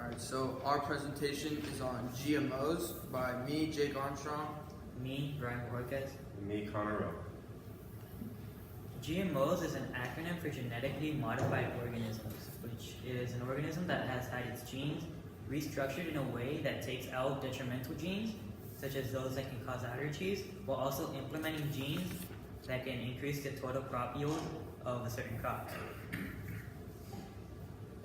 Alright, so our presentation is on GMOs by me, Jake Armstrong. Me, Brian Jorquez. And me, Connor Rowe. GMOs is an acronym for genetically modified organisms, which is an organism that has had its genes restructured in a way that takes out detrimental genes, such as those that can cause allergies, while also implementing genes that can increase the total crop yield of a certain crop.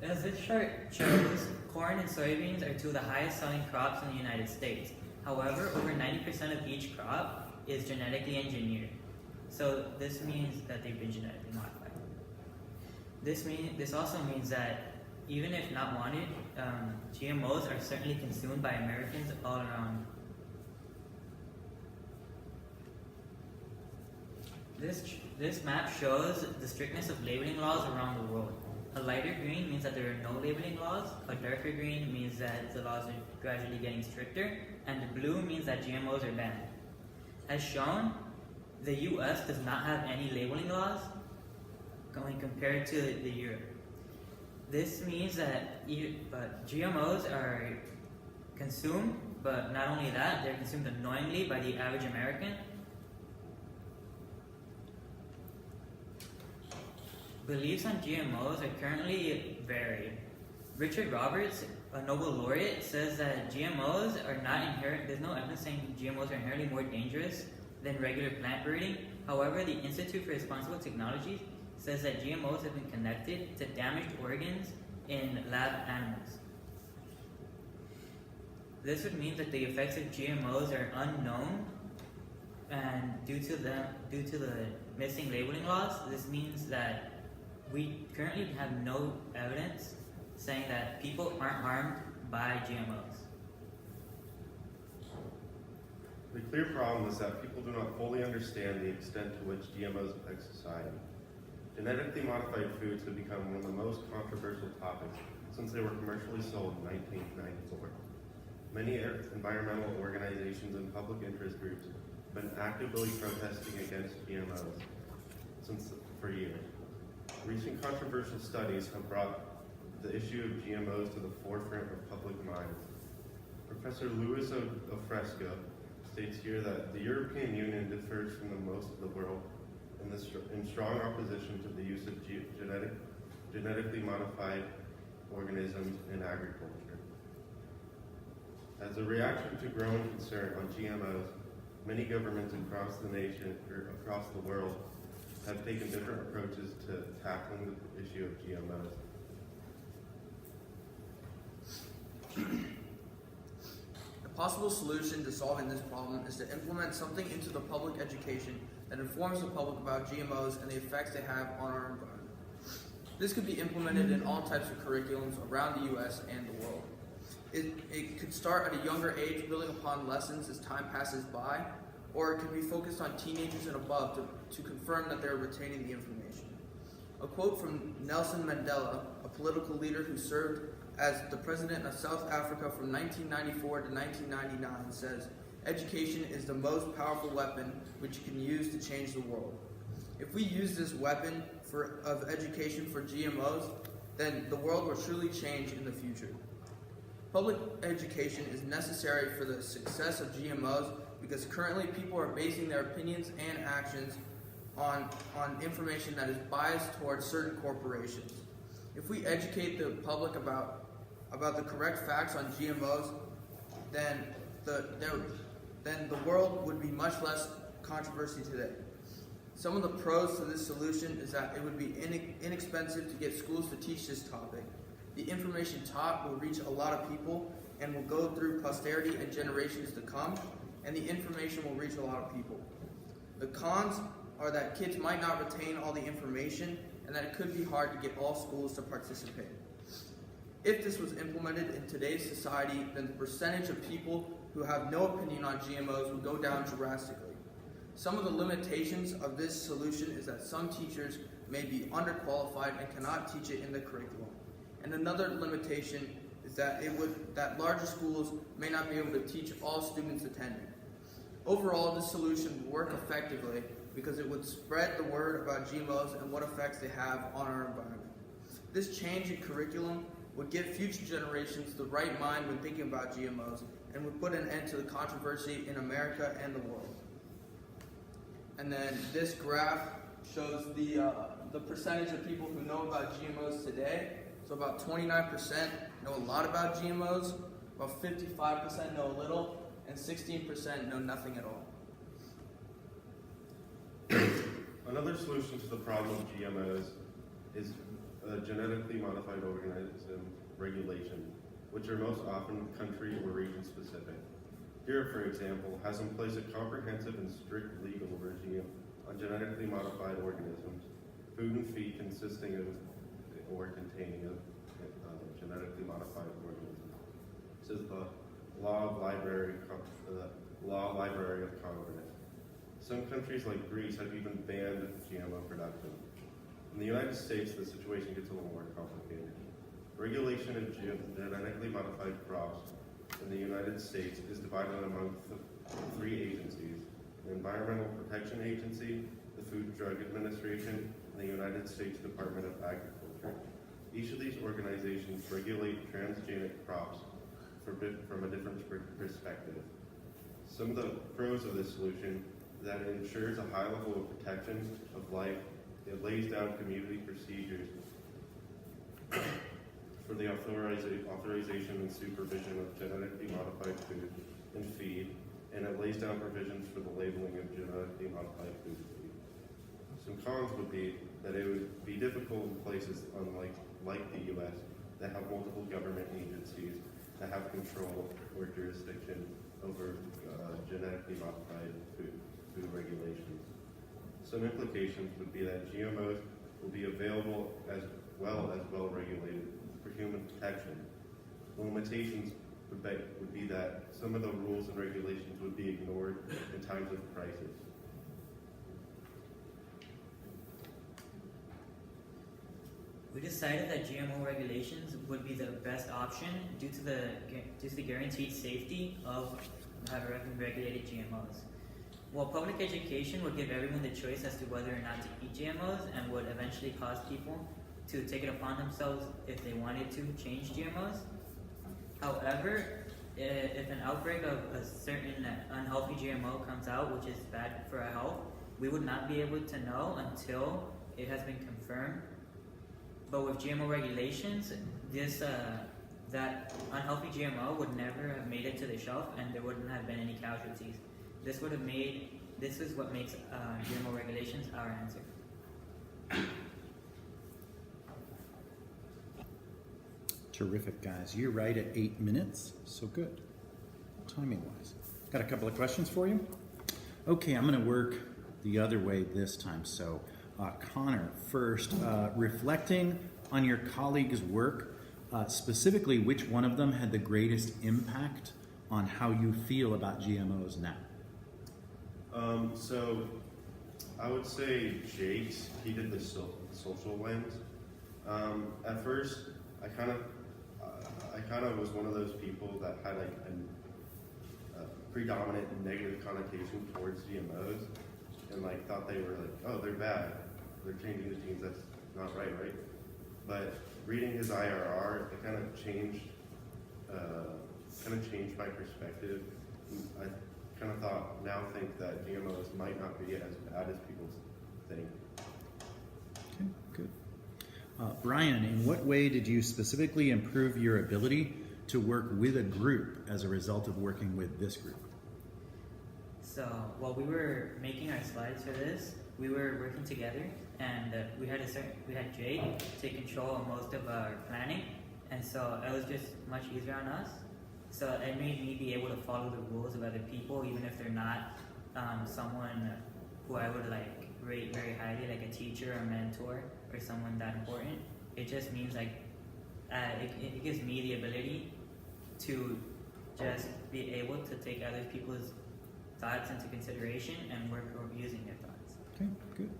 As this chart shows, corn and soybeans are two of the highest selling crops in the United States. However, over 90% of each crop is genetically engineered. So this means that they've been genetically modified. This also means that even if not wanted, GMOs are certainly consumed by Americans all around. This map shows the strictness of labeling laws around the world. A lighter green means that there are no labeling laws, a darker green means that the laws are gradually getting stricter, and the blue means that GMOs are banned. As shown, the US does not have any labeling laws when compared to the Europe. This means that GMOs are consumed, but not only that, they're consumed annoyingly by the average American. Beliefs on GMOs are currently varied. Richard Roberts, a Nobel laureate, says that GMOs are not inherent. There's no evidence saying GMOs are inherently more dangerous than regular plant breeding. However, the Institute for Responsible Technology says that GMOs have been connected to damaged organs in lab animals. This would mean that the effects of GMOs are unknown, and due to the missing labeling laws, this means that we currently have no evidence saying that people aren't harmed by GMOs. The clear problem is that people do not fully understand the extent to which GMOs affect society. Genetically modified foods have become one of the most controversial topics since they were commercially sold in 1994. Many environmental organizations and public interest groups have been actively protesting against GMOs for years. Recent controversial studies have brought the issue of GMOs to the forefront of public minds. Professor Louis Ofresco states here that the European Union differs from the most of the world in strong opposition to the use of genetically modified organisms in agriculture. As a reaction to growing concern on GMOs, many governments across the nation or across the world have taken different approaches to tackling the issue of GMOs. A possible solution to solving this problem is to implement something into the public education that informs the public about GMOs and the effects they have on our environment. This could be implemented in all types of curriculums around the US and the world. It could start at a younger age, building upon lessons as time passes by, or it can be focused on teenagers and above to confirm that they're retaining the information. A quote from Nelson Mandela, a political leader who served as the president of South Africa from 1994 to 1999, says, "Education is the most powerful weapon which you can use to change the world." If we use this weapon of education for GMOs, then the world will truly change in the future. Public education is necessary for the success of GMOs because currently people are basing their opinions and actions on information that is biased towards certain corporations. If we educate the public about the correct facts on GMOs, then the world would be much less controversy today. Some of the pros to this solution is that it would be inexpensive to get schools to teach this topic. The information taught will reach a lot of people and will go through posterity and generations to come, and the information will reach a lot of people. The cons are that kids might not retain all the information and that it could be hard to get all schools to participate. If this was implemented in today's society, then the percentage of people who have no opinion on GMOs would go down drastically. Some of the limitations of this solution is that some teachers may be underqualified and cannot teach it in the curriculum. And another limitation is that larger schools may not be able to teach all students attending. Overall, this solution would work effectively because it would spread the word about GMOs and what effects they have on our environment. This change in curriculum would give future generations the right mind when thinking about GMOs and would put an end to the controversy in America and the world. And then this graph shows the percentage of people who know about GMOs today. So about 29% know a lot about GMOs, about 55% know a little, and 16% know nothing at all. Another solution to the problem of GMOs is genetically modified organism regulation, which are most often country or region specific. Europe, for example, has in place a comprehensive and strict legal regime on genetically modified organisms, food and feed consisting of or containing of genetically modified organisms. This is the Law Library of Congress. Some countries like Greece have even banned GMO production. In the United States, the situation gets a little more complicated. Regulation of genetically modified crops in the United States is divided among three agencies: the Environmental Protection Agency, the Food and Drug Administration, and the United States Department of Agriculture. Each of these organizations regulate transgenic crops from a different perspective. Some of the pros of this solution is that it ensures a high level of protection of life. It lays down community procedures for the authorization and supervision of genetically modified food and feed, and it lays down provisions for the labeling of genetically modified food and feed. Some cons would be that it would be difficult in places like the U.S. that have multiple government agencies that have control or jurisdiction over genetically modified food regulations. Some implications would be that GMOs will be available as well regulated for human protection. The limitations would be that some of the rules and regulations would be ignored in times of crisis. We decided that GMO regulations would be the best option due to the guaranteed safety of having regulated GMOs. While public education would give everyone the choice as to whether or not to eat GMOs and would eventually cause people to take it upon themselves if they wanted to change GMOs. However, if an outbreak of a certain unhealthy GMO comes out, which is bad for our health, we would not be able to know until it has been confirmed. But with GMO regulations, that unhealthy GMO would never have made it to the shelf, and there wouldn't have been any casualties. This is what makes GMO regulations our answer. Terrific, guys. You're right at 8 minutes, so good, timing-wise. Got a couple of questions for you. Okay, I'm going to work the other way this time. So, Connor, first, reflecting on your colleagues' work, specifically, which one of them had the greatest impact on how you feel about GMOs now? So I would say Jake's. He did the social lens. At first, I kind of was one of those people that had like a predominant negative connotation towards GMOs, and like thought they were like, oh, they're bad, they're changing the genes. That's not right? But reading his IRR, it kind of changed my perspective. I kind of think that GMOs might not be as bad as people think. Okay, good. Brian, in what way did you specifically improve your ability to work with a group as a result of working with this group? So while we were making our slides for this, we were working together, and we had Jake take control of most of our planning, and so it was just much easier on us. So it made me be able to follow the rules of other people, even if they're not someone who I would rate very highly, like a teacher or mentor or someone that important. It just means it gives me the ability to just be able to take other people's thoughts into consideration and work using their thoughts. Okay, good.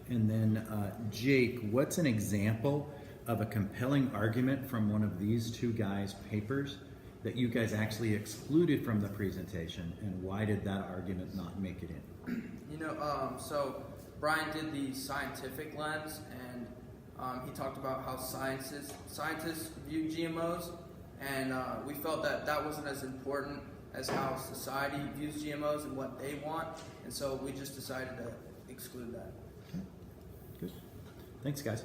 And then Jake, what's an example of a compelling argument from one of these two guys' papers that you guys actually excluded from the presentation, and why did that argument not make it in? So Brian did the scientific lens, and He talked about how scientists view GMOs, and we felt that that wasn't as important as how society views GMOs and what they want, and so we just decided to exclude that. Good. Thanks, guys.